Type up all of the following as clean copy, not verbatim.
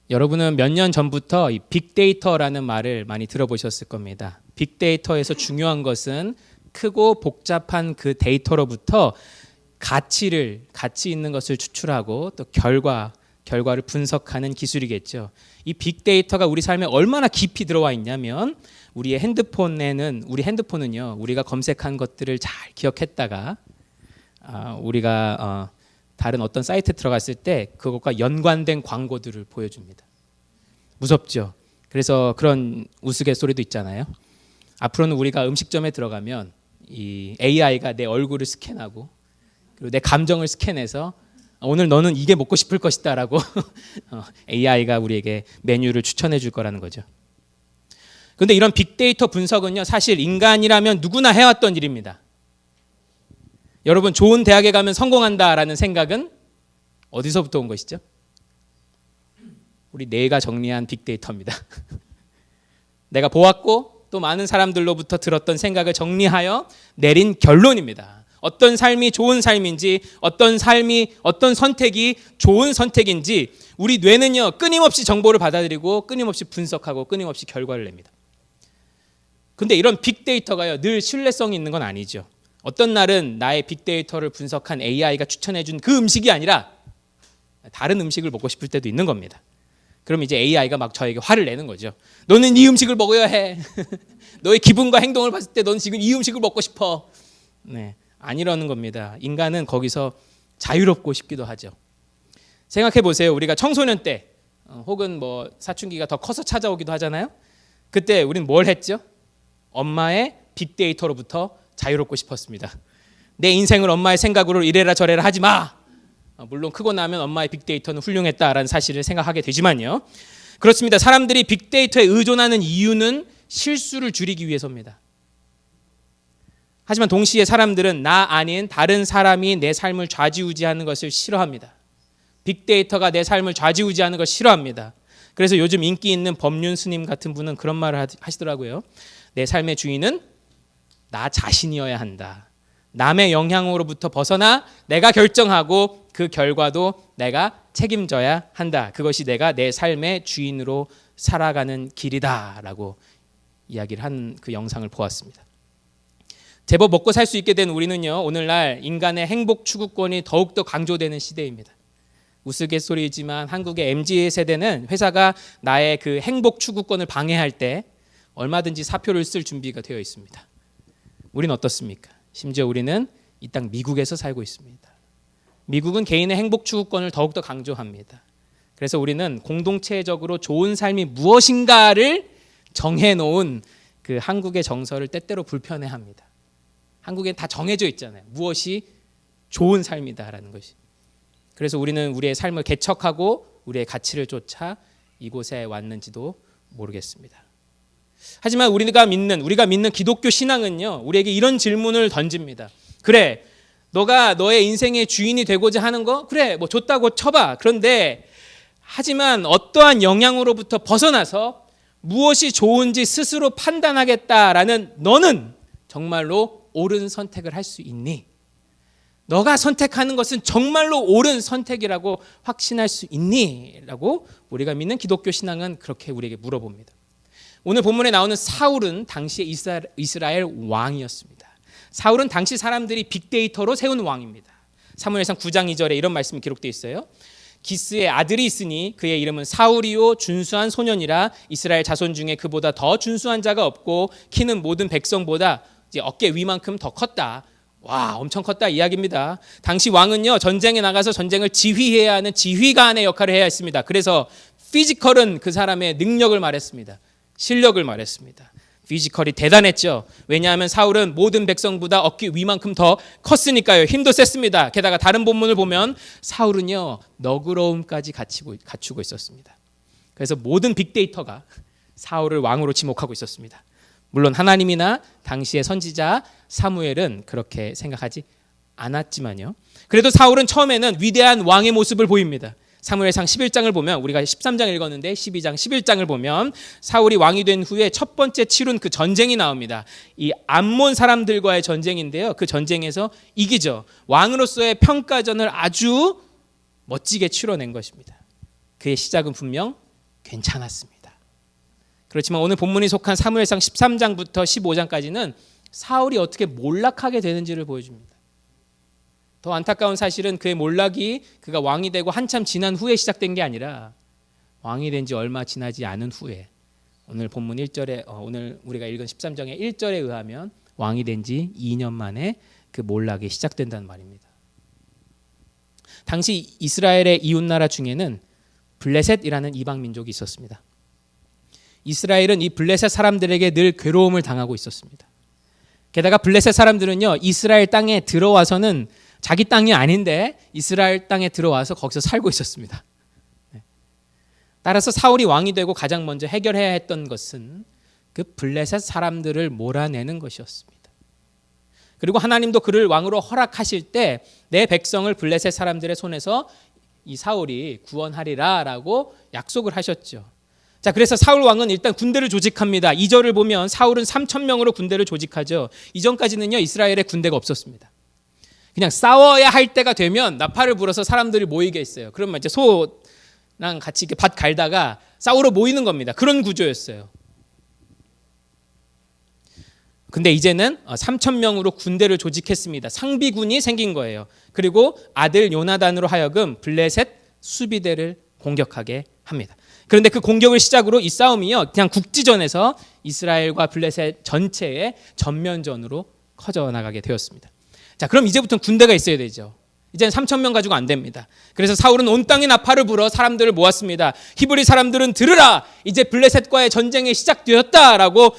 여러분은 몇 년 전부터 이 빅데이터라는 말을 많이 들어보셨을 겁니다. 빅데이터에서 중요한 것은 크고 복잡한 그 데이터로부터 가치 있는 것을 추출하고 또 결과를 분석하는 기술이겠죠. 이 빅데이터가 우리 삶에 얼마나 깊이 들어와 있냐면 우리 핸드폰은요, 우리가 검색한 것들을 잘 기억했다가 우리가 다른 어떤 사이트에 들어갔을 때 그것과 연관된 광고들을 보여줍니다. 무섭죠? 그래서 그런 우스갯소리도 있잖아요. 앞으로는 우리가 음식점에 들어가면 이 AI가 내 얼굴을 스캔하고 그리고 내 감정을 스캔해서 오늘 너는 이게 먹고 싶을 것이다 라고 AI가 우리에게 메뉴를 추천해 줄 거라는 거죠. 그런데 이런 빅데이터 분석은요, 사실 인간이라면 누구나 해왔던 일입니다. 여러분, 좋은 대학에 가면 성공한다라는 생각은 어디서부터 온 것이죠? 우리 뇌가 정리한 빅데이터입니다. 내가 보았고 또 많은 사람들로부터 들었던 생각을 정리하여 내린 결론입니다. 어떤 삶이 좋은 삶인지, 어떤 선택이 좋은 선택인지 우리 뇌는요, 끊임없이 정보를 받아들이고 끊임없이 분석하고 끊임없이 결과를 냅니다. 근데 이런 빅데이터가요, 늘 신뢰성이 있는 건 아니죠. 어떤 날은 나의 빅데이터를 분석한 AI가 추천해준 그 음식이 아니라 다른 음식을 먹고 싶을 때도 있는 겁니다. 그럼 이제 AI가 막 저에게 화를 내는 거죠. 너는 이 음식을 먹어야 해. 너의 기분과 행동을 봤을 때 너는 지금 이 음식을 먹고 싶어. 네, 아니라는 겁니다. 인간은 거기서 자유롭고 싶기도 하죠. 생각해 보세요. 우리가 청소년 때 혹은 뭐 사춘기가 더 커서 찾아오기도 하잖아요. 그때 우리는 뭘 했죠? 엄마의 빅데이터로부터 자유롭고 싶었습니다. 내 인생을 엄마의 생각으로 이래라 저래라 하지 마. 물론 크고 나면 엄마의 빅데이터는 훌륭했다라는 사실을 생각하게 되지만요. 그렇습니다. 사람들이 빅데이터에 의존하는 이유는 실수를 줄이기 위해서입니다. 하지만 동시에 사람들은 나 아닌 다른 사람이 내 삶을 좌지우지하는 것을 싫어합니다. 빅데이터가 내 삶을 좌지우지하는 걸 싫어합니다. 그래서 요즘 인기 있는 법륜 스님 같은 분은 그런 말을 하시더라고요. 내 삶의 주인은 나 자신이어야 한다. 남의 영향으로부터 벗어나 내가 결정하고 그 결과도 내가 책임져야 한다. 그것이 내가 내 삶의 주인으로 살아가는 길이다라고 이야기를 한 그 영상을 보았습니다. 제법 먹고 살 수 있게 된 우리는요, 오늘날 인간의 행복 추구권이 더욱더 강조되는 시대입니다. 우스갯소리지만 한국의 MZ세대는 회사가 나의 그 행복 추구권을 방해할 때 얼마든지 사표를 쓸 준비가 되어 있습니다. 우리는 어떻습니까? 심지어 우리는 이 땅 미국에서 살고 있습니다. 미국은 개인의 행복 추구권을 더욱더 강조합니다. 그래서 우리는 공동체적으로 좋은 삶이 무엇인가를 정해놓은 그 한국의 정서를 때때로 불편해합니다. 한국엔 다 정해져 있잖아요. 무엇이 좋은 삶이다라는 것이. 그래서 우리는 우리의 삶을 개척하고 우리의 가치를 쫓아 이곳에 왔는지도 모르겠습니다. 하지만 우리가 믿는 기독교 신앙은요, 우리에게 이런 질문을 던집니다. 그래, 너가 너의 인생의 주인이 되고자 하는 거? 그래, 뭐 좋다고 쳐봐. 그런데 하지만 어떠한 영향으로부터 벗어나서 무엇이 좋은지 스스로 판단하겠다라는 너는 정말로 옳은 선택을 할 수 있니? 너가 선택하는 것은 정말로 옳은 선택이라고 확신할 수 있니? 라고 우리가 믿는 기독교 신앙은 그렇게 우리에게 물어봅니다. 오늘 본문에 나오는 사울은 당시의 이스라엘 왕이었습니다. 사울은 당시 사람들이 빅데이터로 세운 왕입니다. 사무엘상 9장 2절에 이런 말씀이 기록되어 있어요. 기스의 아들이 있으니 그의 이름은 사울이요 준수한 소년이라 이스라엘 자손 중에 그보다 더 준수한 자가 없고 키는 모든 백성보다 이제 어깨 위만큼 더 컸다. 와, 엄청 컸다 이야기입니다. 당시 왕은요, 전쟁에 나가서 전쟁을 지휘해야 하는 지휘관의 역할을 해야 했습니다. 그래서 피지컬은 그 사람의 능력을 말했습니다. 실력을 말했습니다. 피지컬이 대단했죠. 왜냐하면 사울은 모든 백성보다 어깨 위만큼 더 컸으니까요. 힘도 셌습니다. 게다가 다른 본문을 보면 사울은요, 너그러움까지 갖추고 있었습니다. 그래서 모든 빅데이터가 사울을 왕으로 지목하고 있었습니다. 물론 하나님이나 당시의 선지자 사무엘은 그렇게 생각하지 않았지만요. 그래도 사울은 처음에는 위대한 왕의 모습을 보입니다. 사무엘상 11장을 보면, 우리가 13장 읽었는데 12장 11장을 보면 사울이 왕이 된 후에 첫 번째 치룬 그 전쟁이 나옵니다. 이 암몬 사람들과의 전쟁인데요. 그 전쟁에서 이기죠. 왕으로서의 평가전을 아주 멋지게 치러낸 것입니다. 그의 시작은 분명 괜찮았습니다. 그렇지만 오늘 본문이 속한 사무엘상 13장부터 15장까지는 사울이 어떻게 몰락하게 되는지를 보여줍니다. 더 안타까운 사실은 그의 몰락이 그가 왕이 되고 한참 지난 후에 시작된 게 아니라 왕이 된 지 얼마 지나지 않은 후에 오늘 본문 1절에 오늘 우리가 읽은 13장의 1절에 의하면 왕이 된 지 2년 만에 그 몰락이 시작된다는 말입니다. 당시 이스라엘의 이웃나라 중에는 블레셋이라는 이방 민족이 있었습니다. 이스라엘은 이 블레셋 사람들에게 늘 괴로움을 당하고 있었습니다. 게다가 블레셋 사람들은요, 이스라엘 땅에 들어와서는 자기 땅이 아닌데 이스라엘 땅에 들어와서 거기서 살고 있었습니다. 따라서 사울이 왕이 되고 가장 먼저 해결해야 했던 것은 그 블레셋 사람들을 몰아내는 것이었습니다. 그리고 하나님도 그를 왕으로 허락하실 때 내 백성을 블레셋 사람들의 손에서 이 사울이 구원하리라라고 약속을 하셨죠. 자, 그래서 사울 왕은 일단 군대를 조직합니다. 2절을 보면 사울은 3,000명으로 군대를 조직하죠. 이전까지는요, 이스라엘에 군대가 없었습니다. 그냥 싸워야 할 때가 되면 나팔을 불어서 사람들이 모이게 했어요. 그러면 이제 소랑 같이 이렇게 밭 갈다가 싸우러 모이는 겁니다. 그런 구조였어요. 근데 이제는 3,000명으로 군대를 조직했습니다. 상비군이 생긴 거예요. 그리고 아들 요나단으로 하여금 블레셋 수비대를 공격하게 합니다. 그런데 그 공격을 시작으로 이 싸움이요, 그냥 국지전에서 이스라엘과 블레셋 전체의 전면전으로 커져나가게 되었습니다. 자, 그럼 이제부터는 군대가 있어야 되죠. 이제는 3,000명 가지고 안 됩니다. 그래서 사울은 온 땅에 나팔을 불어 사람들을 모았습니다. 히브리 사람들은 들으라, 이제 블레셋과의 전쟁이 시작되었다라고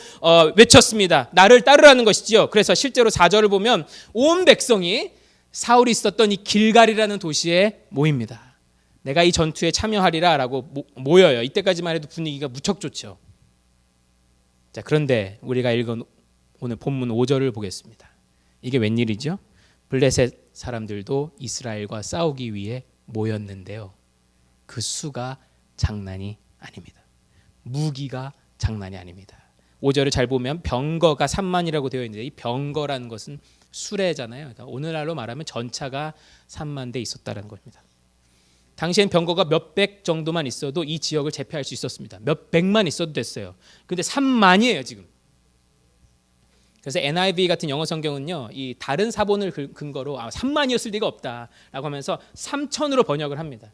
외쳤습니다. 나를 따르라는 것이지요. 그래서 실제로 4절을 보면 온 백성이 사울이 있었던 이 길갈이라는 도시에 모입니다. 내가 이 전투에 참여하리라라고 모여요. 이때까지만 해도 분위기가 무척 좋죠. 자, 그런데 우리가 읽은 오늘 본문 5절을 보겠습니다. 이게 웬일이죠? 블레셋 사람들도 이스라엘과 싸우기 위해 모였는데요, 그 수가 장난이 아닙니다. 무기가 장난이 아닙니다. 5절을 잘 보면 병거가 3만이라고 되어 있는데 이 병거라는 것은 수레잖아요. 그러니까 오늘날로 말하면 전차가 3만 대 있었다는 겁니다. 당시엔 병거가 몇백 정도만 있어도 이 지역을 제패할 수 있었습니다. 몇백만 있어도 됐어요. 근데 3만이에요 지금. 그래서 NIV 같은 영어 성경은요, 이 다른 사본을 근거로 3만이었을 리가 없다라고 하면서 3천으로 번역을 합니다.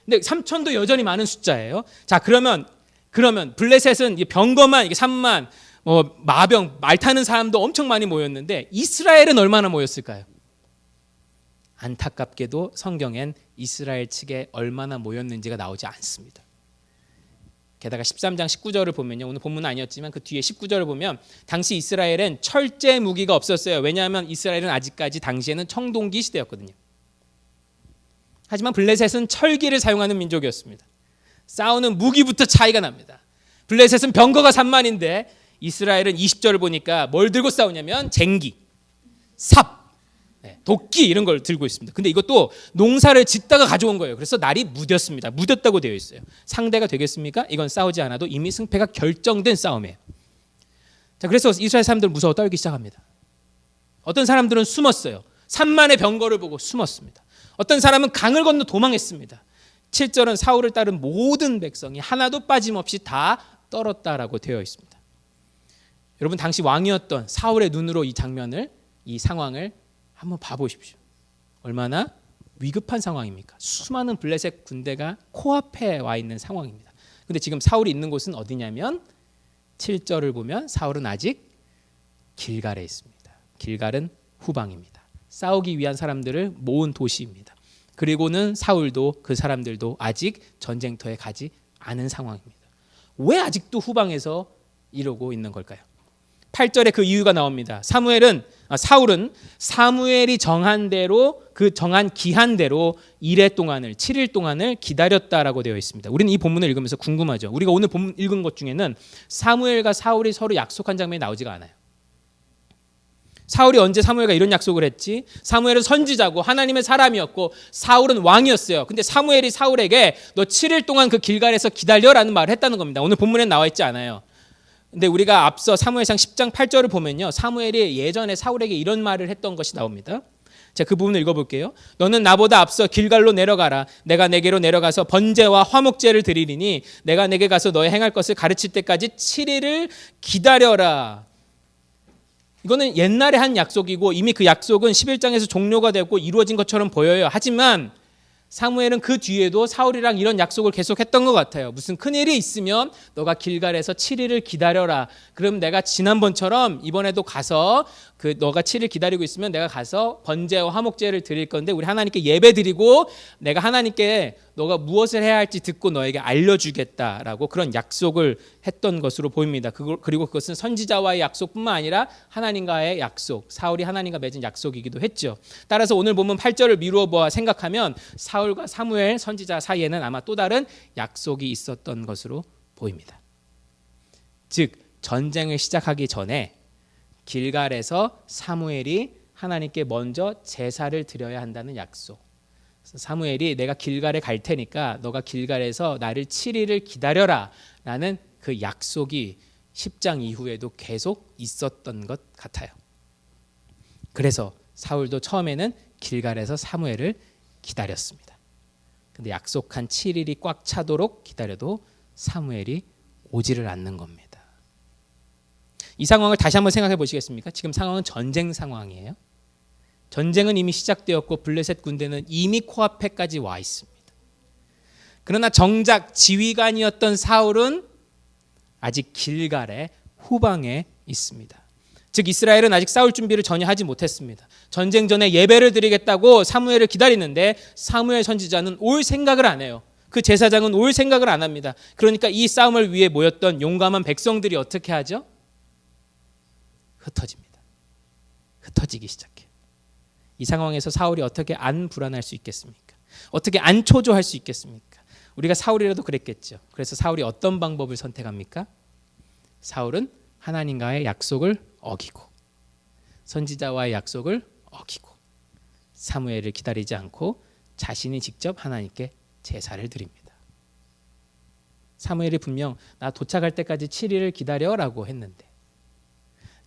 근데 3천도 여전히 많은 숫자예요. 자, 그러면 블레셋은 병거만 이게 3만, 마병, 말 타는 사람도 엄청 많이 모였는데 이스라엘은 얼마나 모였을까요? 안타깝게도 성경엔 이스라엘 측에 얼마나 모였는지가 나오지 않습니다. 게다가 13장 19절을 보면요, 오늘 본문은 아니었지만 그 뒤에 19절을 보면 당시 이스라엘엔 철제 무기가 없었어요. 왜냐하면 이스라엘은 아직까지 당시에는 청동기 시대였거든요. 하지만 블레셋은 철기를 사용하는 민족이었습니다. 싸우는 무기부터 차이가 납니다. 블레셋은 병거가 3만인데 이스라엘은 20절을 보니까 뭘 들고 싸우냐면 쟁기, 삽, 도끼 이런 걸 들고 있습니다. 근데 이것도 농사를 짓다가 가져온 거예요. 그래서 날이 무뎠습니다. 무뎠다고 되어 있어요. 상대가 되겠습니까? 이건 싸우지 않아도 이미 승패가 결정된 싸움이에요. 자, 그래서 이스라엘 사람들은 무서워 떨기 시작합니다. 어떤 사람들은 숨었어요. 3만의 병거를 보고 숨었습니다. 어떤 사람은 강을 건너 도망했습니다. 7절은 사울을 따른 모든 백성이 하나도 빠짐없이 다 떨었다라고 되어 있습니다. 여러분, 당시 왕이었던 사울의 눈으로 이 장면을, 이 상황을 한번 봐보십시오. 얼마나 위급한 상황입니까? 수많은 블레셋 군대가 코앞에 와 있는 상황입니다. 근데 지금 사울이 있는 곳은 어디냐면 7절을 보면 사울은 아직 길갈에 있습니다. 길갈은 후방입니다. 싸우기 위한 사람들을 모은 도시입니다. 그리고는 사울도 그 사람들도 아직 전쟁터에 가지 않은 상황입니다. 왜 아직도 후방에서 이러고 있는 걸까요? 8절에 그 이유가 나옵니다. 사울은 사무엘이 정한 대로, 그 정한 기한대로 7일 동안을 기다렸다라고 되어 있습니다. 우리는 이 본문을 읽으면서 궁금하죠. 우리가 오늘 본문 읽은 것 중에는 사무엘과 사울이 서로 약속한 장면이 나오지가 않아요. 사울이 언제 사무엘과 이런 약속을 했지? 사무엘은 선지자고 하나님의 사람이었고 사울은 왕이었어요. 근데 사무엘이 사울에게 너 7일 동안 그 길갈에서 기다려라는 말을 했다는 겁니다. 오늘 본문엔 나와 있지 않아요. 근데 우리가 앞서 사무엘상 10장 8절을 보면요, 사무엘이 예전에 사울에게 이런 말을 했던 것이 나옵니다. 자, 그 부분을 읽어볼게요. 너는 나보다 앞서 길갈로 내려가라. 내가 내게로 내려가서 번제와 화목제를 드리리니 내가 내게 가서 너의 행할 것을 가르칠 때까지 7일을 기다려라. 이거는 옛날에 한 약속이고 이미 그 약속은 11장에서 종료가 되고 이루어진 것처럼 보여요. 하지만 사무엘은 그 뒤에도 사울이랑 이런 약속을 계속했던 것 같아요. 무슨 큰일이 있으면 너가 길갈에서 7일을 기다려라. 그럼 내가 지난번처럼 이번에도 가서 너가 7일 기다리고 있으면 내가 가서 번제와 화목제를 드릴 건데 우리 하나님께 예배 드리고 내가 하나님께 너가 무엇을 해야 할지 듣고 너에게 알려주겠다라고 그런 약속을 했던 것으로 보입니다. 그리고 그것은 선지자와의 약속뿐만 아니라 하나님과의 약속, 사울이 하나님과 맺은 약속이기도 했죠. 따라서 오늘 보면 8절을 미루어 보아 생각하면 사울과 사무엘 선지자 사이에는 아마 또 다른 약속이 있었던 것으로 보입니다. 즉 전쟁을 시작하기 전에 길갈에서 사무엘이 하나님께 먼저 제사를 드려야 한다는 약속. 사무엘이 내가 길갈에 갈 테니까 너가 길갈에서 나를 7일을 기다려라 라는 그 약속이 10장 이후에도 계속 있었던 것 같아요. 그래서 사울도 처음에는 길갈에서 사무엘을 기다렸습니다. 근데 약속한 7일이 꽉 차도록 기다려도 사무엘이 오지를 않는 겁니다. 이 상황을 다시 한번 생각해 보시겠습니까? 지금 상황은 전쟁 상황이에요. 전쟁은 이미 시작되었고 블레셋 군대는 이미 코앞에까지 와 있습니다. 그러나 정작 지휘관이었던 사울은 아직 길갈의 후방에 있습니다. 즉 이스라엘은 아직 싸울 준비를 전혀 하지 못했습니다. 전쟁 전에 예배를 드리겠다고 사무엘을 기다리는데 사무엘 선지자는 올 생각을 안 해요. 그 제사장은 올 생각을 안 합니다. 그러니까 이 싸움을 위해 모였던 용감한 백성들이 어떻게 하죠? 흩어집니다. 흩어지기 시작해요. 이 상황에서 사울이 어떻게 안 불안할 수 있겠습니까? 어떻게 안 초조할 수 있겠습니까? 우리가 사울이라도 그랬겠죠. 그래서 사울이 어떤 방법을 선택합니까? 사울은 하나님과의 약속을 어기고 선지자와의 약속을 어기고 사무엘을 기다리지 않고 자신이 직접 하나님께 제사를 드립니다. 사무엘이 분명 나 도착할 때까지 7일을 기다려라고 했는데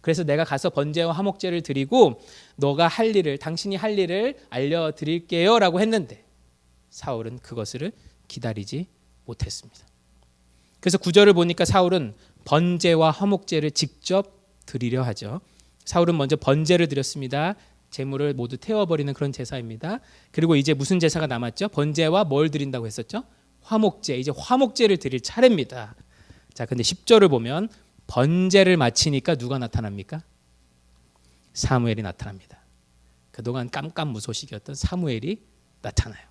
그래서 내가 가서 번제와 화목제를 드리고 너가 할 일을 당신이 할 일을 알려드릴게요 라고 했는데 사울은 그것을 기다리지 못했습니다. 그래서 9절을 보니까 사울은 번제와 화목제를 직접 드리려 하죠. 사울은 먼저 번제를 드렸습니다. 제물을 모두 태워버리는 그런 제사입니다. 그리고 이제 무슨 제사가 남았죠? 번제와 뭘 드린다고 했었죠? 화목제. 이제 화목제를 드릴 차례입니다. 자, 근데 10절을 보면 번제를 마치니까 누가 나타납니까? 사무엘이 나타납니다. 그동안 깜깜무소식이었던 사무엘이 나타나요.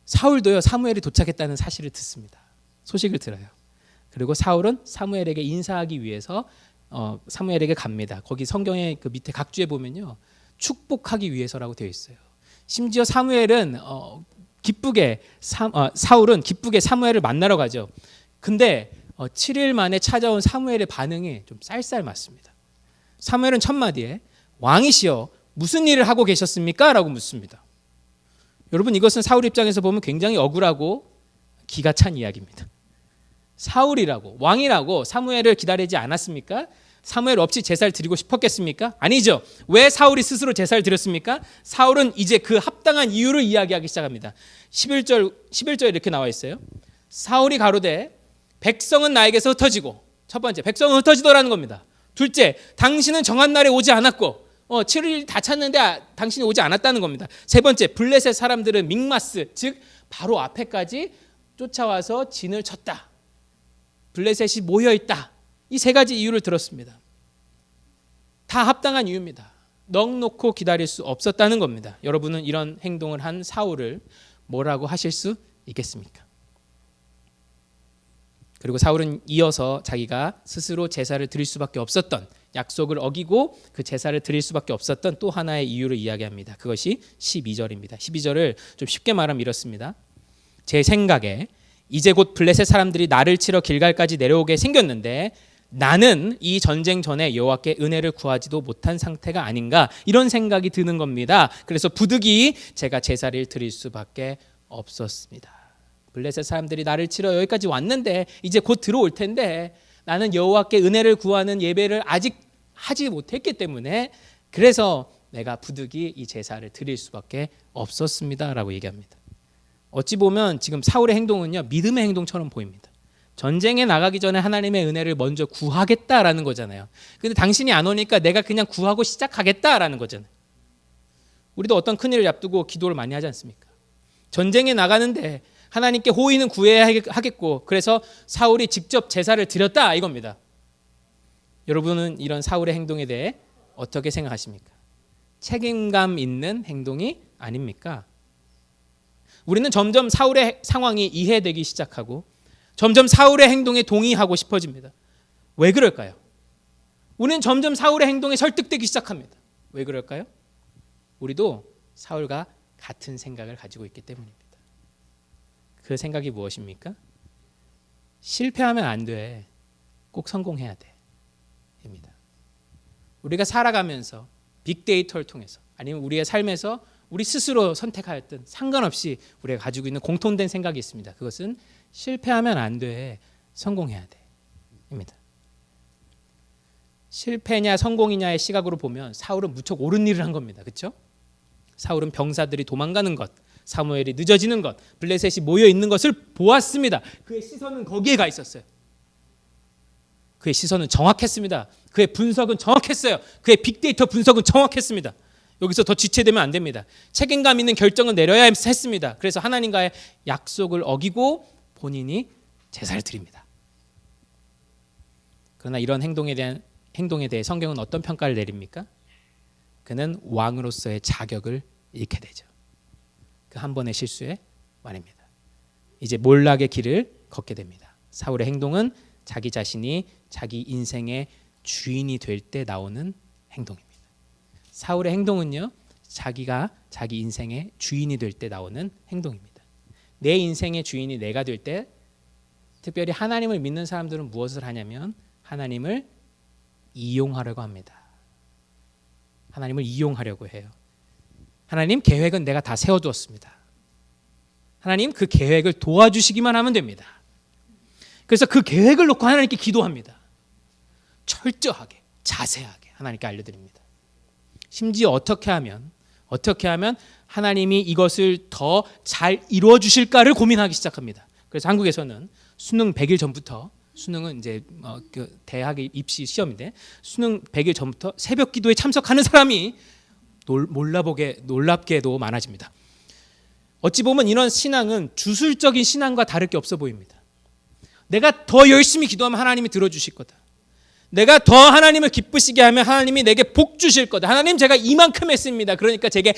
사울도요, 사무엘이 도착했다는 사실을 듣습니다. 소식을 들어요. 그리고 사울은 사무엘에게 인사하기 위해서 사무엘에게 갑니다. 거기 성경의 그 밑에 각주에 보면요, 축복하기 위해서라고 되어 있어요. 심지어 사무엘은 사울은 기쁘게 사무엘을 만나러 가죠. 근데 7일 만에 찾아온 사무엘의 반응이 좀 쌀쌀맞습니다. 사무엘은 첫마디에 왕이시여 무슨 일을 하고 계셨습니까? 라고 묻습니다. 여러분 이것은 사울 입장에서 보면 굉장히 억울하고 기가 찬 이야기입니다. 사울이라고 왕이라고 사무엘을 기다리지 않았습니까? 사무엘 없이 제사를 드리고 싶었겠습니까? 아니죠. 왜 사울이 스스로 제사를 드렸습니까? 사울은 이제 그 합당한 이유를 이야기하기 시작합니다. 11절 이렇게 나와 있어요. 사울이 가로되 백성은 나에게서 흩어지고, 첫 번째 백성은 흩어지더라는 겁니다. 둘째, 당신은 정한 날에 오지 않았고 7일 다 찼는데 당신이 오지 않았다는 겁니다. 세 번째, 블레셋 사람들은 믹마스, 즉 바로 앞에까지 쫓아와서 진을 쳤다. 블레셋이 모여있다. 이 세 가지 이유를 들었습니다. 다 합당한 이유입니다. 넋놓고 기다릴 수 없었다는 겁니다. 여러분은 이런 행동을 한 사울을 뭐라고 하실 수 있겠습니까? 그리고 사울은 이어서 자기가 스스로 제사를 드릴 수밖에 없었던, 약속을 어기고 그 제사를 드릴 수밖에 없었던 또 하나의 이유를 이야기합니다. 그것이 12절입니다. 12절을 좀 쉽게 말하면 이렇습니다. 제 생각에 이제 곧 블레셋 사람들이 나를 치러 길갈까지 내려오게 생겼는데 나는 이 전쟁 전에 여호와께 은혜를 구하지도 못한 상태가 아닌가, 이런 생각이 드는 겁니다. 그래서 부득이 제가 제사를 드릴 수밖에 없었습니다. 블레셋 사람들이 나를 치러 여기까지 왔는데 이제 곧 들어올 텐데 나는 여호와께 은혜를 구하는 예배를 아직 하지 못했기 때문에 그래서 내가 부득이 이 제사를 드릴 수밖에 없었습니다라고 얘기합니다. 어찌 보면 지금 사울의 행동은요, 믿음의 행동처럼 보입니다. 전쟁에 나가기 전에 하나님의 은혜를 먼저 구하겠다라는 거잖아요. 근데 당신이 안 오니까 내가 그냥 구하고 시작하겠다라는 거잖아요. 우리도 어떤 큰일을 앞두고 기도를 많이 하지 않습니까? 전쟁에 나가는데 하나님께 호의는 구해야 하겠고, 그래서 사울이 직접 제사를 드렸다 이겁니다. 여러분은 이런 사울의 행동에 대해 어떻게 생각하십니까? 책임감 있는 행동이 아닙니까? 우리는 점점 사울의 상황이 이해되기 시작하고 점점 사울의 행동에 동의하고 싶어집니다. 왜 그럴까요? 우리는 점점 사울의 행동에 설득되기 시작합니다. 왜 그럴까요? 우리도 사울과 같은 생각을 가지고 있기 때문입니다. 그 생각이 무엇입니까? 실패하면 안 돼. 꼭 성공해야 돼. 입니다. 우리가 살아가면서 빅데이터를 통해서 아니면 우리의 삶에서 우리 스스로 선택하였든 상관없이 우리가 가지고 있는 공통된 생각이 있습니다. 그것은 실패하면 안 돼. 성공해야 돼. 입니다. 실패냐 성공이냐의 시각으로 보면 사울은 무척 옳은 일을 한 겁니다. 그렇죠? 사울은 병사들이 도망가는 것, 사무엘이 늦어지는 것, 블레셋이 모여 있는 것을 보았습니다. 그의 시선은 거기에 가 있었어요. 그의 시선은 정확했습니다. 그의 분석은 정확했어요. 그의 빅데이터 분석은 정확했습니다. 여기서 더 지체되면 안 됩니다. 책임감 있는 결정을 내려야 했습니다. 그래서 하나님과의 약속을 어기고 본인이 제사를 드립니다. 그러나 이런 행동에 대해 성경은 어떤 평가를 내립니까? 그는 왕으로서의 자격을 잃게 되죠. 그 한 번의 실수에 말입니다. 이제 몰락의 길을 걷게 됩니다. 사울의 행동은 자기 자신이 자기 인생의 주인이 될 때 나오는 행동입니다. 사울의 행동은요, 자기가 자기 인생의 주인이 될 때 나오는 행동입니다. 내 인생의 주인이 내가 될 때, 특별히 하나님을 믿는 사람들은 무엇을 하냐면 하나님을 이용하려고 합니다. 하나님을 이용하려고 해요. 하나님 계획은 내가 다 세워두었습니다. 하나님 그 계획을 도와주시기만 하면 됩니다. 그래서 그 계획을 놓고 하나님께 기도합니다. 철저하게, 자세하게 하나님께 알려드립니다. 심지어 어떻게 하면 하나님이 이것을 더 잘 이루어 주실까를 고민하기 시작합니다. 그래서 한국에서는 수능 100일 전부터, 수능은 이제 그 대학 입시 시험인데 수능 100일 전부터 새벽 기도에 참석하는 사람이 놀랍게도 많아집니다. 어찌 보면 이런 신앙은 주술적인 신앙과 다를 게 없어 보입니다. 내가 더 열심히 기도하면 하나님이 들어주실 거다. 내가 더 하나님을 기쁘시게 하면 하나님이 내게 복 주실 거다. 하나님 제가 이만큼 했습니다. 그러니까 제게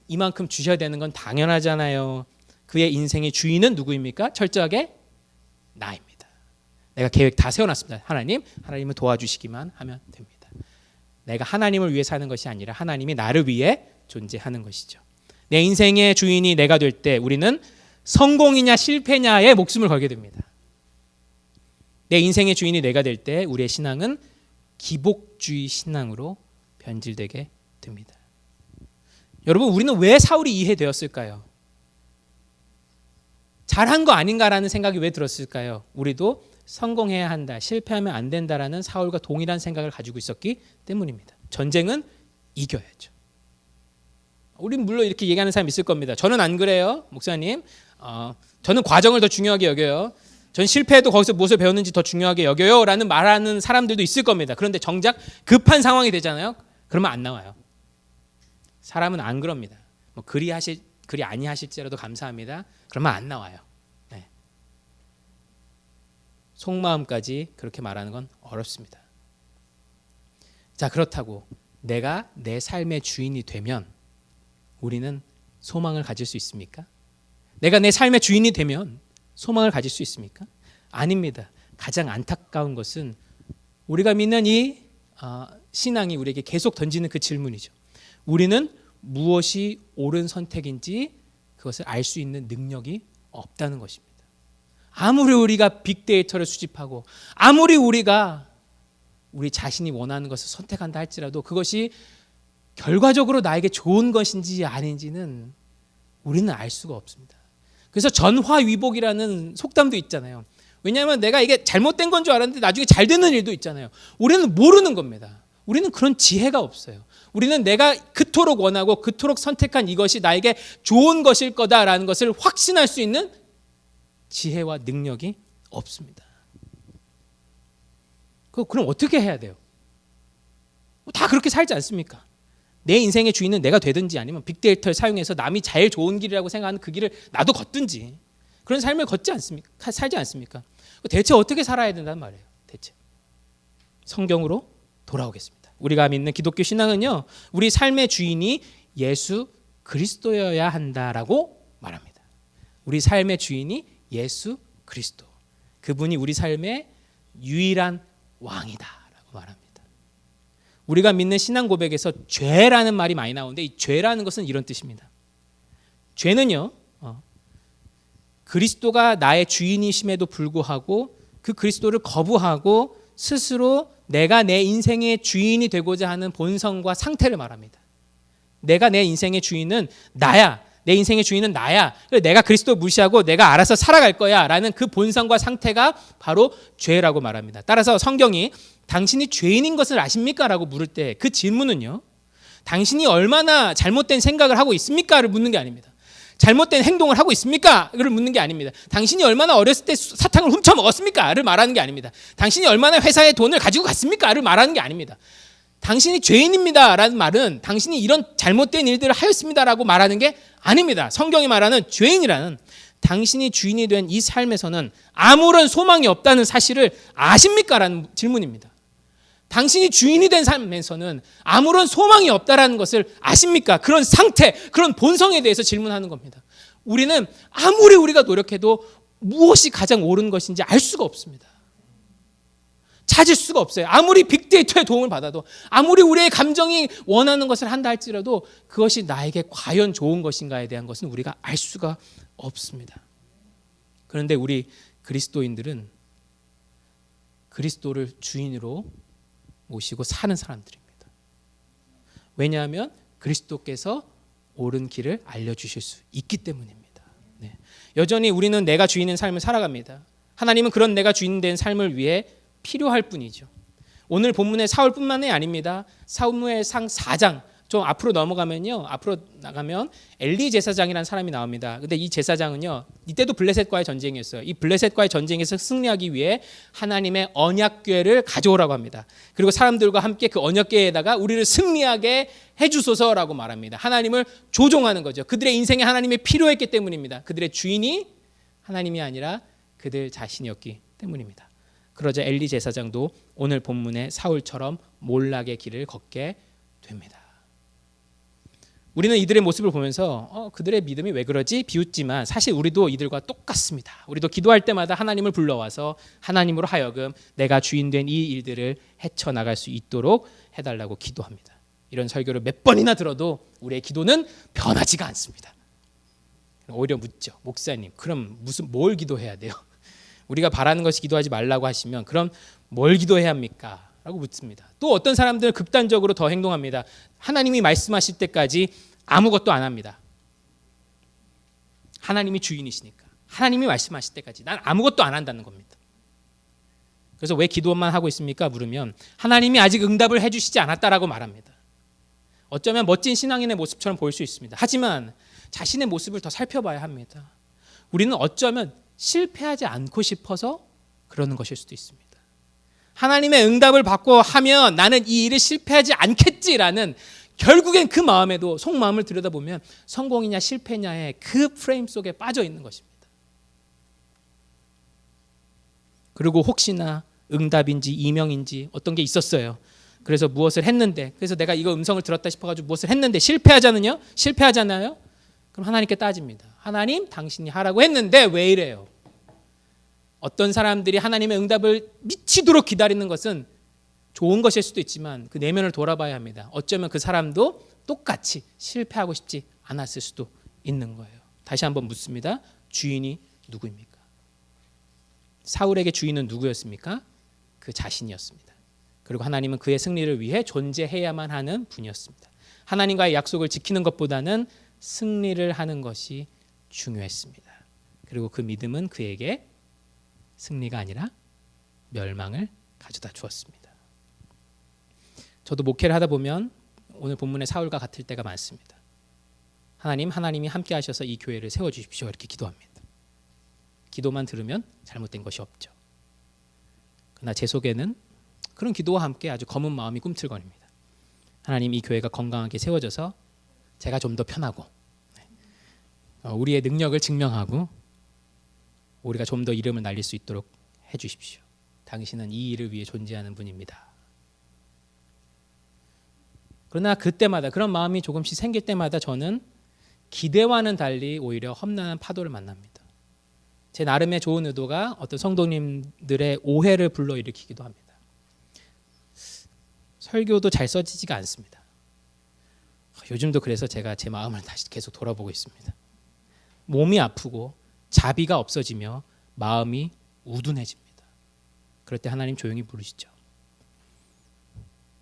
이만큼 주셔야 되는 건 당연하잖아요. 그의 인생의 주인은 누구입니까? 철저하게 나입니다. 내가 계획 다 세워놨습니다. 하나님을 도와주시기만 하면 됩니다. 내가 하나님을 위해 사는 것이 아니라 하나님이 나를 위해 존재하는 것이죠. 내 인생의 주인이 내가 될 때 우리는 성공이냐 실패냐에 목숨을 걸게 됩니다. 내 인생의 주인이 내가 될 때 우리의 신앙은 기복주의 신앙으로 변질되게 됩니다. 여러분, 우리는 왜 사울이 이해되었을까요? 잘한 거 아닌가라는 생각이 왜 들었을까요? 우리도 성공해야 한다, 실패하면 안 된다라는 사울과 동일한 생각을 가지고 있었기 때문입니다. 전쟁은 이겨야죠. 우린 물론 이렇게 얘기하는 사람 있을 겁니다. 저는 안 그래요, 목사님. 저는 과정을 더 중요하게 여겨요. 전 실패해도 거기서 무엇을 배웠는지 더 중요하게 여겨요 라는 말하는 사람들도 있을 겁니다. 그런데 정작 급한 상황이 되잖아요. 그러면 안 나와요. 사람은 안 그럽니다. 뭐 그리 아니하실지라도 감사합니다. 그러면 안 나와요. 네. 속마음까지 그렇게 말하는 건 어렵습니다. 자, 그렇다고 내가 내 삶의 주인이 되면 우리는 소망을 가질 수 있습니까? 내가 내 삶의 주인이 되면 소망을 가질 수 있습니까? 아닙니다. 가장 안타까운 것은 우리가 믿는 이 신앙이 우리에게 계속 던지는 그 질문이죠. 우리는 무엇이 옳은 선택인지 그것을 알 수 있는 능력이 없다는 것입니다. 아무리 우리가 빅데이터를 수집하고 아무리 우리가 우리 자신이 원하는 것을 선택한다 할지라도 그것이 결과적으로 나에게 좋은 것인지 아닌지는 우리는 알 수가 없습니다. 그래서 전화위복이라는 속담도 있잖아요. 왜냐하면 내가 이게 잘못된 건 줄 알았는데 나중에 잘 되는 일도 있잖아요. 우리는 모르는 겁니다. 우리는 그런 지혜가 없어요. 우리는 내가 그토록 원하고 그토록 선택한 이것이 나에게 좋은 것일 거다라는 것을 확신할 수 있는 지혜와 능력이 없습니다. 그럼 어떻게 해야 돼요? 다 그렇게 살지 않습니까? 내 인생의 주인은 내가 되든지 아니면 빅데이터를 사용해서 남이 제일 좋은 길이라고 생각하는 그 길을 나도 걷든지 그런 삶을 걷지 않습니까? 살지 않습니까? 대체 어떻게 살아야 된단 말이에요. 대체 성경으로 돌아오겠습니다. 우리가 믿는 기독교 신앙은요, 우리 삶의 주인이 예수 그리스도여야 한다라고 말합니다. 우리 삶의 주인이 예수 그리스도, 그분이 우리 삶의 유일한 왕이다라고 말합니다. 우리가 믿는 신앙 고백에서 죄라는 말이 많이 나오는데 이 죄라는 것은 이런 뜻입니다. 죄는요, 그리스도가 나의 주인이심에도 불구하고 그 그리스도를 거부하고 스스로 내가 내 인생의 주인이 되고자 하는 본성과 상태를 말합니다. 내가 내 인생의 주인은 나야. 내 인생의 주인은 나야. 내가 그리스도 무시하고 내가 알아서 살아갈 거야 라는 그 본성과 상태가 바로 죄라고 말합니다. 따라서 성경이 당신이 죄인인 것을 아십니까? 라고 물을 때 그 질문은요, 당신이 얼마나 잘못된 생각을 하고 있습니까? 를 묻는 게 아닙니다. 잘못된 행동을 하고 있습니까? 를 묻는 게 아닙니다. 당신이 얼마나 어렸을 때 사탕을 훔쳐 먹었습니까? 를 말하는 게 아닙니다. 당신이 얼마나 회사에 돈을 가지고 갔습니까? 를 말하는 게 아닙니다. 당신이 죄인입니다 라는 말은 당신이 이런 잘못된 일들을 하였습니다 라고 말하는 게 아닙니다. 성경이 말하는 죄인이라는 당신이 주인이 된 이 삶에서는 아무런 소망이 없다는 사실을 아십니까? 라는 질문입니다. 당신이 주인이 된 삶에서는 아무런 소망이 없다라는 것을 아십니까? 그런 상태, 그런 본성에 대해서 질문하는 겁니다. 우리는 아무리 우리가 노력해도 무엇이 가장 옳은 것인지 알 수가 없습니다. 찾을 수가 없어요. 아무리 빅데이터의 도움을 받아도, 아무리 우리의 감정이 원하는 것을 한다 할지라도 그것이 나에게 과연 좋은 것인가에 대한 것은 우리가 알 수가 없습니다. 그런데 우리 그리스도인들은 그리스도를 주인으로 모시고 사는 사람들입니다. 왜냐하면 그리스도께서 옳은 길을 알려주실 수 있기 때문입니다. 네. 여전히 우리는 내가 주인인 삶을 살아갑니다. 하나님은 그런 내가 주인된 삶을 위해 필요할 뿐이죠. 오늘 본문의 사울뿐만이 아닙니다. 사무엘상 4장 좀 앞으로 넘어가면요, 앞으로 나가면 엘리 제사장이라는 사람이 나옵니다. 근데 이 제사장은요, 이때도 블레셋과의 전쟁이었어요. 이 블레셋과의 전쟁에서 승리하기 위해 하나님의 언약궤를 가져오라고 합니다. 그리고 사람들과 함께 그 언약궤에다가 우리를 승리하게 해주소서라고 말합니다. 하나님을 조종하는 거죠. 그들의 인생에 하나님이 필요했기 때문입니다. 그들의 주인이 하나님이 아니라 그들 자신이었기 때문입니다. 그러자 엘리 제사장도 오늘 본문의 사울처럼 몰락의 길을 걷게 됩니다. 우리는 이들의 모습을 보면서 그들의 믿음이 왜 그러지? 비웃지만 사실 우리도 이들과 똑같습니다. 우리도 기도할 때마다 하나님을 불러와서 하나님으로 하여금 내가 주인된 이 일들을 헤쳐나갈 수 있도록 해달라고 기도합니다. 이런 설교를 몇 번이나 들어도 우리의 기도는 변하지가 않습니다. 오히려 묻죠. 목사님, 그럼 뭘 기도해야 돼요? 우리가 바라는 것이 기도하지 말라고 하시면 그럼 뭘 기도해야 합니까? 라고 묻습니다. 또 어떤 사람들은 극단적으로 더 행동합니다. 하나님이 말씀하실 때까지 아무것도 안 합니다. 하나님이 주인이시니까 하나님이 말씀하실 때까지 난 아무것도 안 한다는 겁니다. 그래서 왜 기도만 하고 있습니까? 물으면 하나님이 아직 응답을 해주시지 않았다라고 말합니다. 어쩌면 멋진 신앙인의 모습처럼 보일 수 있습니다. 하지만 자신의 모습을 더 살펴봐야 합니다. 우리는 어쩌면 실패하지 않고 싶어서 그러는 것일 수도 있습니다. 하나님의 응답을 받고 하면 나는 이 일을 실패하지 않겠지라는 결국엔 그 마음에도 속마음을 들여다보면 성공이냐 실패냐의 그 프레임 속에 빠져 있는 것입니다. 그리고 혹시나 응답인지 이명인지 어떤 게 있었어요. 그래서 무엇을 했는데, 그래서 내가 이거 음성을 들었다 싶어가지고 무엇을 했는데 실패하잖아요. 그럼 하나님께 따집니다. 하나님, 당신이 하라고 했는데 왜 이래요? 어떤 사람들이 하나님의 응답을 미치도록 기다리는 것은 좋은 것일 수도 있지만 그 내면을 돌아봐야 합니다. 어쩌면 그 사람도 똑같이 실패하고 싶지 않았을 수도 있는 거예요. 다시 한번 묻습니다. 주인이 누구입니까? 사울에게 주인은 누구였습니까? 그 자신이었습니다. 그리고 하나님은 그의 승리를 위해 존재해야만 하는 분이었습니다. 하나님과의 약속을 지키는 것보다는 승리를 하는 것이 중요했습니다. 그리고 그 믿음은 그에게 승리가 아니라 멸망을 가져다 주었습니다. 저도 목회를 하다 보면 오늘 본문의 사울과 같을 때가 많습니다. 하나님이 함께 하셔서 이 교회를 세워주십시오 이렇게 기도합니다. 기도만 들으면 잘못된 것이 없죠. 그러나 제 속에는 그런 기도와 함께 아주 검은 마음이 꿈틀거립니다. 하나님, 이 교회가 건강하게 세워져서 제가 좀 더 편하고 우리의 능력을 증명하고 우리가 좀 더 이름을 날릴 수 있도록 해주십시오. 당신은 이 일을 위해 존재하는 분입니다. 그러나 그때마다 그런 마음이 조금씩 생길 때마다 저는 기대와는 달리 오히려 험난한 파도를 만납니다. 제 나름의 좋은 의도가 어떤 성도님들의 오해를 불러일으키기도 합니다. 설교도 잘 써지지가 않습니다. 요즘도 그래서 제가 제 마음을 다시 계속 돌아보고 있습니다. 몸이 아프고 자비가 없어지며 마음이 우둔해집니다. 그럴 때 하나님 조용히 부르시죠.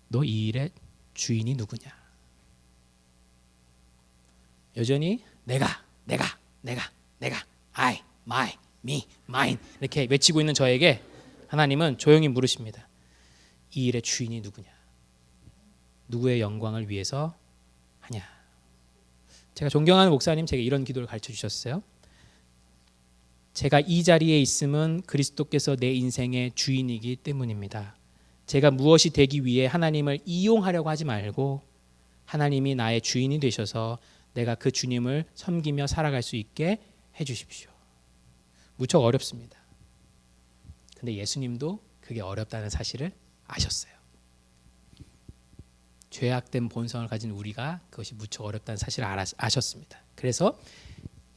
너 이 일의 주인이 누구냐? 여전히 내가 I, my, me, mine 이렇게 외치고 있는 저에게 하나님은 조용히 물으십니다. 이 일의 주인이 누구냐? 누구의 영광을 위해서 하냐? 제가 존경하는 목사님 제게 이런 기도를 가르쳐 주셨어요. 제가 이 자리에 있음은 그리스도께서 내 인생의 주인이기 때문입니다. 제가 무엇이 되기 위해 하나님을 이용하려고 하지 말고 하나님이 나의 주인이 되셔서 내가 그 주님을 섬기며 살아갈 수 있게 해주십시오. 무척 어렵습니다. 근데 예수님도 그게 어렵다는 사실을 아셨어요. 죄악된 본성을 가진 우리가 그것이 무척 어렵다는 사실을 아셨습니다. 그래서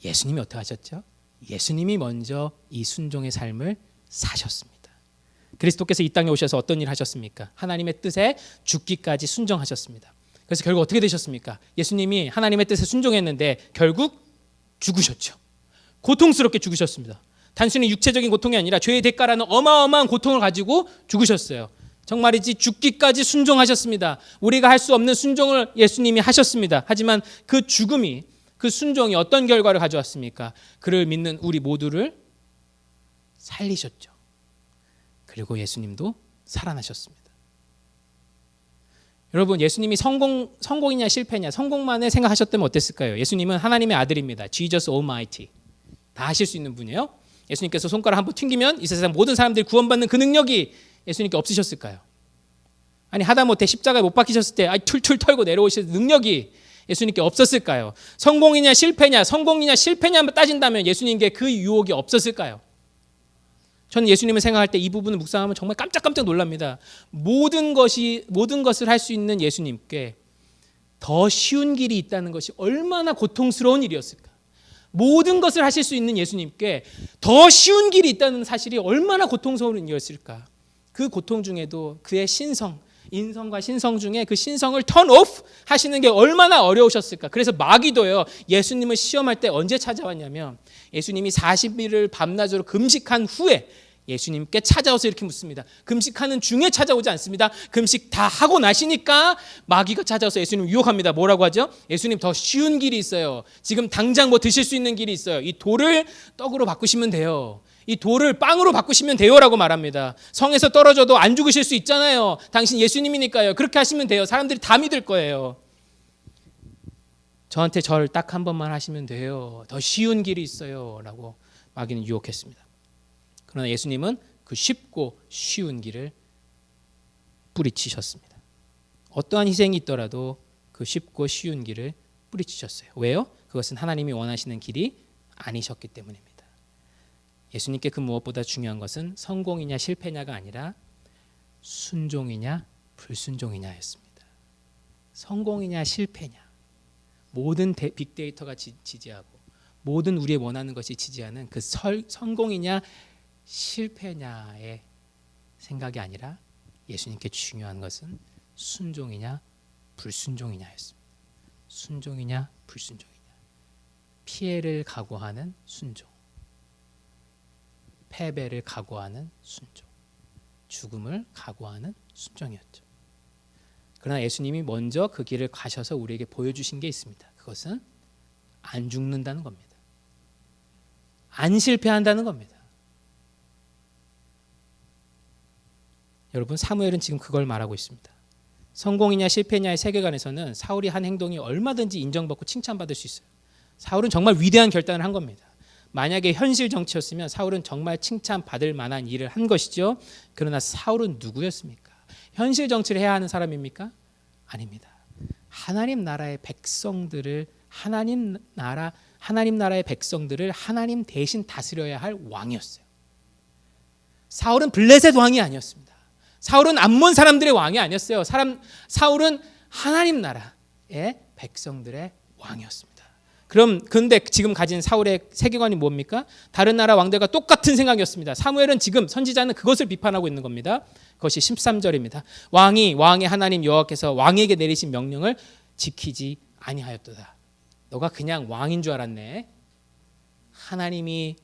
예수님이 어떻게 하셨죠? 예수님이 먼저 이 순종의 삶을 사셨습니다. 그리스도께서 이 땅에 오셔서 어떤 일을 하셨습니까? 하나님의 뜻에 죽기까지 순종하셨습니다. 그래서 결국 어떻게 되셨습니까? 예수님이 하나님의 뜻에 순종했는데 결국 죽으셨죠. 고통스럽게 죽으셨습니다. 단순히 육체적인 고통이 아니라 죄의 대가라는 어마어마한 고통을 가지고 죽으셨어요. 정말이지 죽기까지 순종하셨습니다. 우리가 할 수 없는 순종을 예수님이 하셨습니다. 하지만 그 죽음이, 그 순종이 어떤 결과를 가져왔습니까? 그를 믿는 우리 모두를 살리셨죠. 그리고 예수님도 살아나셨습니다. 여러분, 예수님이 성공이냐 실패냐, 성공만을 생각하셨다면 어땠을까요? 예수님은 하나님의 아들입니다. Jesus Almighty. 다 하실 수 있는 분이에요. 예수님께서 손가락 한번 튕기면 이 세상 모든 사람들이 구원받는 그 능력이 예수님께 없으셨을까요? 아니, 하다못해 십자가에 못 박히셨을 때 툴툴 털고 내려오실 능력이 예수님께 없었을까요? 성공이냐 실패냐 따진다면 예수님께 그 유혹이 없었을까요? 저는 예수님을 생각할 때 이 부분을 묵상하면 정말 깜짝깜짝 놀랍니다. 모든 것을 할 수 있는 예수님께 더 쉬운 길이 있다는 것이 얼마나 고통스러운 일이었을까? 모든 것을 하실 수 있는 예수님께 더 쉬운 길이 있다는 사실이 얼마나 고통스러운 일이었을까? 그 고통 중에도 그의 신성, 인성과 신성 중에 그 신성을 턴 오프 하시는 게 얼마나 어려우셨을까? 그래서 마귀도요, 예수님을 시험할 때 언제 찾아왔냐면 예수님이 40일을 밤낮으로 금식한 후에 예수님께 찾아와서 이렇게 묻습니다. 금식하는 중에 찾아오지 않습니다. 금식 다 하고 나시니까 마귀가 찾아와서 예수님 유혹합니다. 뭐라고 하죠? 예수님, 더 쉬운 길이 있어요. 지금 당장 뭐 드실 수 있는 길이 있어요. 이 돌을 떡으로 바꾸시면 돼요. 이 돌을 빵으로 바꾸시면 돼요라고 말합니다. 성에서 떨어져도 안 죽으실 수 있잖아요. 당신 예수님이니까요. 그렇게 하시면 돼요. 사람들이 다 믿을 거예요. 저한테 절 딱 한 번만 하시면 돼요. 더 쉬운 길이 있어요 라고 마귀는 유혹했습니다. 그러나 예수님은 그 쉽고 쉬운 길을 뿌리치셨습니다. 어떠한 희생이 있더라도 그 쉽고 쉬운 길을 뿌리치셨어요. 왜요? 그것은 하나님이 원하시는 길이 아니셨기 때문입니다. 예수님께 그 무엇보다 중요한 것은 성공이냐 실패냐가 아니라 순종이냐 불순종이냐였습니다. 성공이냐 실패냐, 모든 빅데이터가 지지하고 모든 우리의 원하는 것이 지지하는 그 성공이냐 실패냐의 생각이 아니라 예수님께 중요한 것은 순종이냐 불순종이냐였습니다. 순종이냐 불순종이냐, 피해를 각오하는 순종, 패배를 각오하는 순종, 죽음을 각오하는 순종이었죠. 그러나 예수님이 먼저 그 길을 가셔서 우리에게 보여주신 게 있습니다. 그것은 안 죽는다는 겁니다. 안 실패한다는 겁니다. 여러분, 사무엘은 지금 그걸 말하고 있습니다. 성공이냐 실패냐의 세계관에서는 사울이 한 행동이 얼마든지 인정받고 칭찬받을 수 있어요. 사울은 정말 위대한 결단을 한 겁니다. 만약에 현실 정치였으면 사울은 정말 칭찬받을 만한 일을 한 것이죠. 그러나 사울은 누구였습니까? 현실 정치를 해야 하는 사람입니까? 아닙니다. 하나님 나라의 백성들을 하나님 나라의 백성들을 하나님 대신 다스려야 할 왕이었어요. 사울은 블레셋 왕이 아니었습니다. 사울은 암몬 사람들의 왕이 아니었어요. 사울은 하나님 나라의 백성들의 왕이었습니다. 근데 지금 가진 사울의 세계관이 뭡니까? 다른 나라 왕들과 똑같은 생각이었습니다. 사무엘은 지금 선지자는 그것을 비판하고 있는 겁니다. 그것이 13절입니다. 왕의 하나님 여호와께서 왕에게 내리신 명령을 지키지 아니하였도다. 너가 그냥 왕인 줄 알았네. 하나님이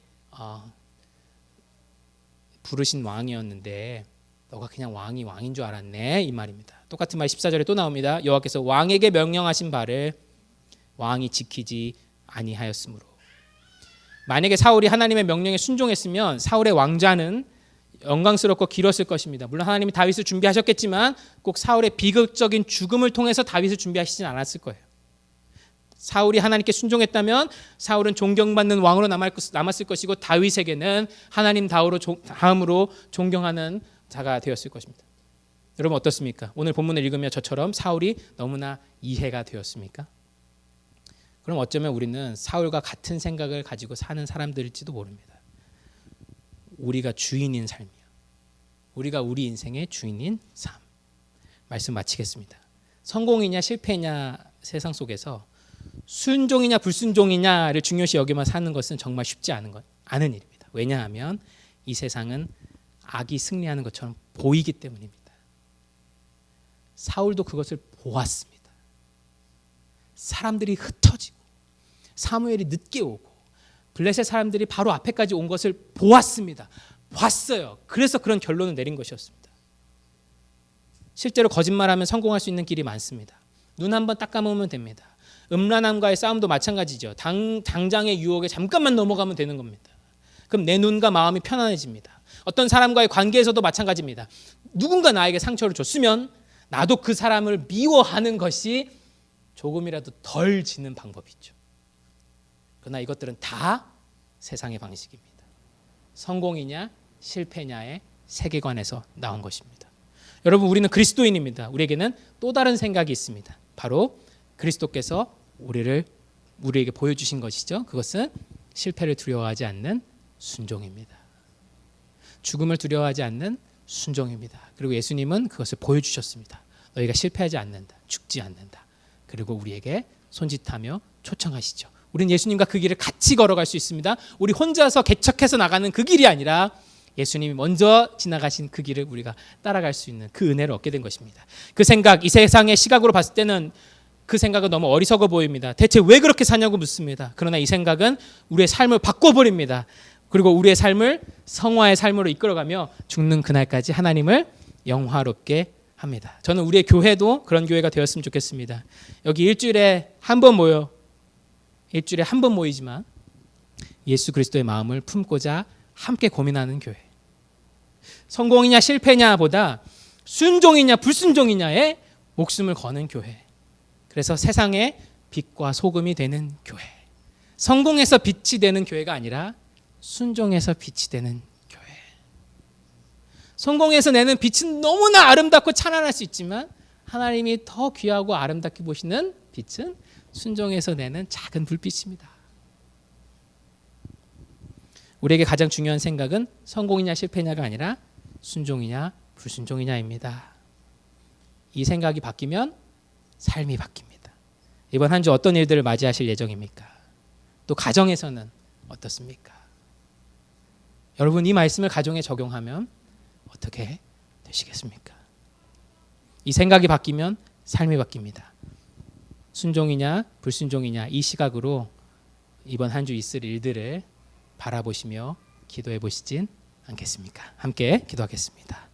부르신 왕이었는데 너가 그냥 왕인 줄 알았네, 이 말입니다. 똑같은 말 14절에 또 나옵니다. 여호와께서 왕에게 명령하신 바를 왕이 지키지 아니하였으므로. 만약에 사울이 하나님의 명령에 순종했으면 사울의 왕좌는 영광스럽고 길었을 것입니다. 물론 하나님이 다윗을 준비하셨겠지만 꼭 사울의 비극적인 죽음을 통해서 다윗을 준비하시진 않았을 거예요. 사울이 하나님께 순종했다면 사울은 존경받는 왕으로 남았을 것이고 다윗에게는 하나님 다음으로 존경하는 자가 되었을 것입니다. 여러분 어떻습니까? 오늘 본문을 읽으며 저처럼 사울이 너무나 이해가 되었습니까? 그럼 어쩌면 우리는 사울과 같은 생각을 가지고 사는 사람들일지도 모릅니다. 우리가 주인인 삶이요. 우리가 우리 인생의 주인인 삶. 말씀 마치겠습니다. 성공이냐 실패냐 세상 속에서 순종이냐 불순종이냐를 중요시 여기만 사는 것은 정말 쉽지 않은 일입니다. 왜냐하면 이 세상은 악이 승리하는 것처럼 보이기 때문입니다. 사울도 그것을 보았습니다. 사람들이 흩어지고 사무엘이 늦게 오고 블레셋 사람들이 바로 앞에까지 온 것을 보았습니다. 봤어요. 그래서 그런 결론을 내린 것이었습니다. 실제로 거짓말하면 성공할 수 있는 길이 많습니다. 눈 한번 딱 감으면 됩니다. 음란함과의 싸움도 마찬가지죠. 당장의 유혹에 잠깐만 넘어가면 되는 겁니다. 그럼 내 눈과 마음이 편안해집니다. 어떤 사람과의 관계에서도 마찬가지입니다. 누군가 나에게 상처를 줬으면 나도 그 사람을 미워하는 것이 조금이라도 덜 지는 방법이죠. 그러나 이것들은 다 세상의 방식입니다. 성공이냐 실패냐의 세계관에서 나온 것입니다. 여러분 우리는 그리스도인입니다. 우리에게는 또 다른 생각이 있습니다. 바로 그리스도께서 우리에게 보여주신 것이죠. 그것은 실패를 두려워하지 않는 순종입니다. 죽음을 두려워하지 않는 순종입니다. 그리고 예수님은 그것을 보여주셨습니다. 너희가 실패하지 않는다. 죽지 않는다. 그리고 우리에게 손짓하며 초청하시죠. 우리는 예수님과 그 길을 같이 걸어갈 수 있습니다. 우리 혼자서 개척해서 나가는 그 길이 아니라 예수님이 먼저 지나가신 그 길을 우리가 따라갈 수 있는 그 은혜를 얻게 된 것입니다. 그 생각, 이 세상의 시각으로 봤을 때는 그 생각은 너무 어리석어 보입니다. 대체 왜 그렇게 사냐고 묻습니다. 그러나 이 생각은 우리의 삶을 바꿔버립니다. 그리고 우리의 삶을 성화의 삶으로 이끌어가며 죽는 그날까지 하나님을 영화롭게 합니다. 저는 우리의 교회도 그런 교회가 되었으면 좋겠습니다. 여기 일주일에 한 번 모이지만 예수 그리스도의 마음을 품고자 함께 고민하는 교회. 성공이냐 실패냐보다 순종이냐 불순종이냐에 목숨을 거는 교회. 그래서 세상의 빛과 소금이 되는 교회. 성공해서 빛이 되는 교회가 아니라 순종해서 빛이 되는 교회. 성공해서 내는 빛은 너무나 아름답고 찬란할 수 있지만 하나님이 더 귀하고 아름답게 보시는 빛은 순종해서 내는 작은 불빛입니다. 우리에게 가장 중요한 생각은 성공이냐 실패냐가 아니라 순종이냐 불순종이냐입니다. 이 생각이 바뀌면 삶이 바뀝니다. 이번 한 주 어떤 일들을 맞이하실 예정입니까? 또 가정에서는 어떻습니까? 여러분 이 말씀을 가정에 적용하면 어떻게 되시겠습니까? 이 생각이 바뀌면 삶이 바뀝니다. 순종이냐 불순종이냐 이 시각으로 이번 한 주 있을 일들을 바라보시며 기도해 보시진 않겠습니까? 함께 기도하겠습니다.